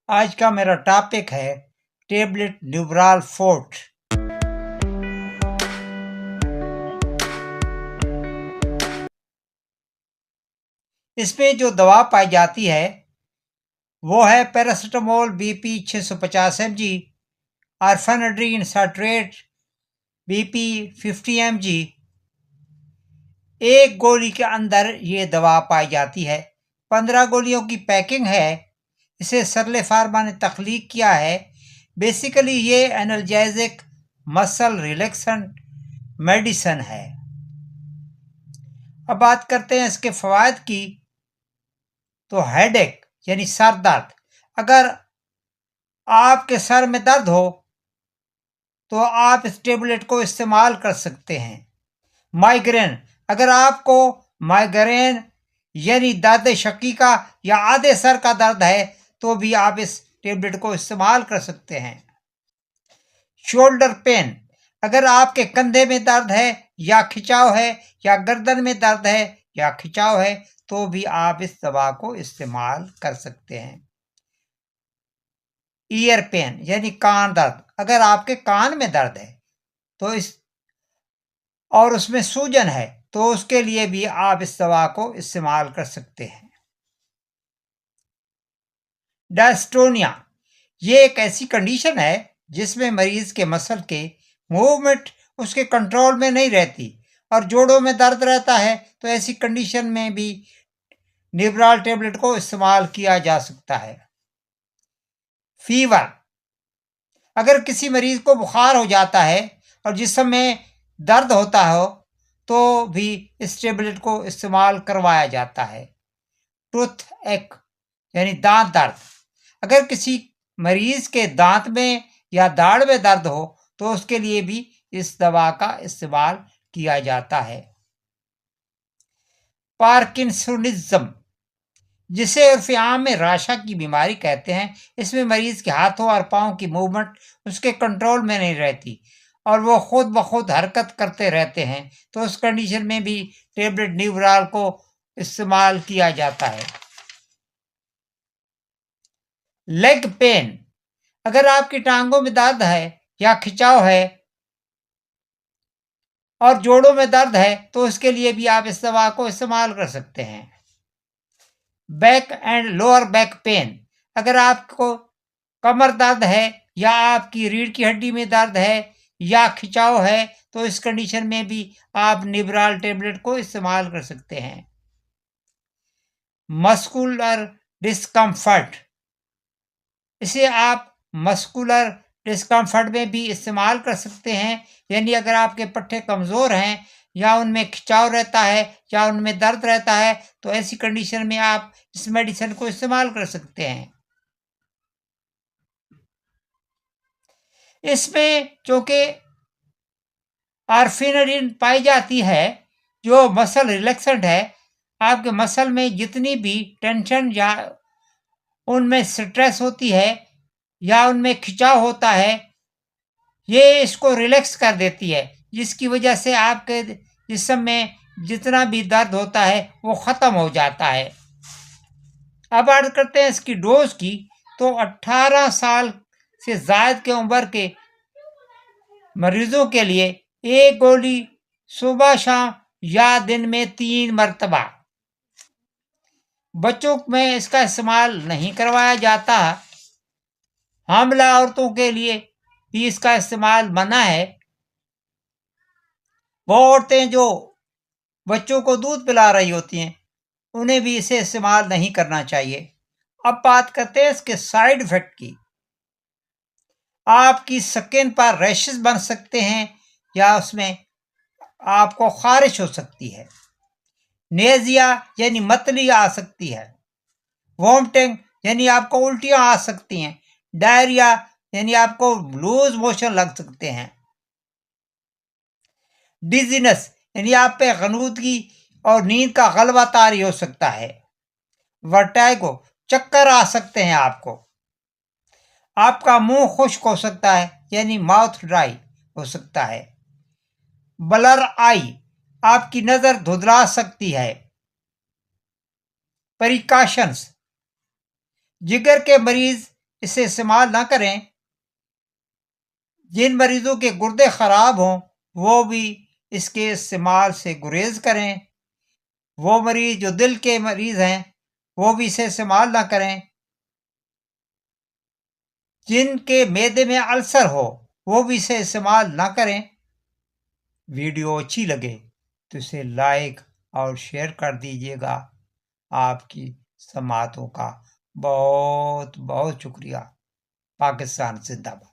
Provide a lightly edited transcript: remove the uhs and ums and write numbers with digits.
आज का मेरा टॉपिक है टेबलेट न्यूब्राल फोर्ट। इसमें जो दवा पाई जाती है वो है paracetamol BP 650 mg, orphenadrine citrate BP 50 mg। एक गोली के अंदर ये दवा पाई जाती है। 15 गोलियों की पैकिंग है। इसे सरले फार्मा ने तख्लीक किया है। बेसिकली ये एनाल्जेसिक मसल रिलैक्सेंट मेडिसन है। अब बात करते हैं इसके फ़वाद की। तो हेडेक यानी सर दर्द, अगर आपके सर में दर्द हो तो आप इस टेबलेट को इस्तेमाल कर सकते हैं। माइग्रेन, अगर आपको माइग्रेन यानी दर्द शकीका या आधे सर का दर्द है तो भी आप इस टेबलेट को इस्तेमाल कर सकते हैं। शोल्डर पेन, अगर आपके कंधे में दर्द है या खिंचाव है या गर्दन में दर्द है या खिंचाव है तो भी आप इस दवा को इस्तेमाल कर सकते हैं। ईयर पेन यानी कान दर्द, अगर आपके कान में दर्द है तो और उसमें सूजन है तो उसके लिए भी आप इस दवा को इस्तेमाल कर सकते हैं। डायस्टोनिया, ये एक ऐसी कंडीशन है जिसमें मरीज के मसल के मूवमेंट उसके कंट्रोल में नहीं रहती और जोड़ों में दर्द रहता है, तो ऐसी कंडीशन में भी न्यूब्राल टेबलेट को इस्तेमाल किया जा सकता है। फीवर, अगर किसी मरीज को बुखार हो जाता है और जिस्म में दर्द होता हो तो भी इस टेबलेट को इस्तेमाल करवाया जाता है। टूथ एक यानी दांत दर्द, अगर किसी मरीज के दांत में या दाढ़ में दर्द हो तो उसके लिए भी इस दवा का इस्तेमाल किया जाता है। पार्किंसनिज्म, जिसे उर्फ आम में राशा की बीमारी कहते हैं, इसमें मरीज के हाथों और पांव की मूवमेंट उसके कंट्रोल में नहीं रहती और वो खुद ब खुद हरकत करते रहते हैं, तो उस कंडीशन में भी टेबलेट न्यूब्राल को इस्तेमाल किया जाता है। लेग पेन, अगर आपकी टांगों में दर्द है या खिंचाव है और जोड़ों में दर्द है तो उसके लिए भी आप इस दवा को इस्तेमाल कर सकते हैं। Back and lower back pain, अगर आपको कमर दर्द है या आपकी रीढ़ की हड्डी में दर्द है या खिंचाव है तो इस कंडीशन में भी आप न्यूब्राल टेबलेट को इस्तेमाल कर सकते हैं। मस्कुलर डिस्कम्फर्ट, इसे आप मस्कुलर डिस्कम्फर्ट में भी इस्तेमाल कर सकते हैं, यानी अगर आपके पट्टे कमज़ोर हैं या उनमें खिंचाव रहता है या उनमें दर्द रहता है तो ऐसी कंडीशन में आप इस मेडिसिन को इस्तेमाल कर सकते हैं। इसमें चूंकि आर्फिनरिन पाई जाती है जो मसल रिलैक्सेंट है, आपके मसल में जितनी भी टेंशन या उनमें स्ट्रेस होती है या उनमें खिंचाव होता है ये इसको रिलैक्स कर देती है, जिसकी वजह से आपके जिस्म में जितना भी दर्द होता है वो ख़त्म हो जाता है। अब बात करते हैं इसकी डोज की। तो 18 साल से ज़ायद के उम्र के मरीजों के लिए एक गोली सुबह शाम या दिन में 3 मरतबा। बच्चों में इसका इस्तेमाल नहीं करवाया जाता। हामिला औरतों के लिए भी इसका इस्तेमाल मना है। वो औरतें जो बच्चों को दूध पिला रही होती हैं उन्हें भी इसे इस्तेमाल नहीं करना चाहिए। अब बात करते हैं इसके साइड इफेक्ट की। आपकी स्किन पर रैशेस बन सकते हैं या उसमें आपको खारिश हो सकती है। नेजिया यानी मतली आ सकती है। वोमिटिंग यानी आपको उल्टियां आ सकती हैं। डायरिया यानी आपको लूज मोशन लग सकते हैं। डिजीनेस यानी आप पे गनूदगी और नींद का गलबा तारी हो सकता है। वर्टाइगो, चक्कर आ सकते हैं आपको। आपका मुंह खुश्क हो सकता है यानी माउथ ड्राई हो सकता है। ब्लर आई, आपकी नजर धुंधला सकती है। प्रिकॉशंस, जिगर के मरीज इसे इस्तेमाल ना करें। जिन मरीजों के गुर्दे खराब हों वो भी इसके इस्तेमाल से गुरेज करें। वो मरीज जो दिल के मरीज हैं वो भी इसे इस्तेमाल ना करें। जिनके मैदे में अल्सर हो वो भी इसे इस्तेमाल ना करें। वीडियो अच्छी लगे तो इसे लाइक और शेयर कर दीजिएगा। आपकी समातों का बहुत बहुत शुक्रिया। पाकिस्तान जिंदाबाद।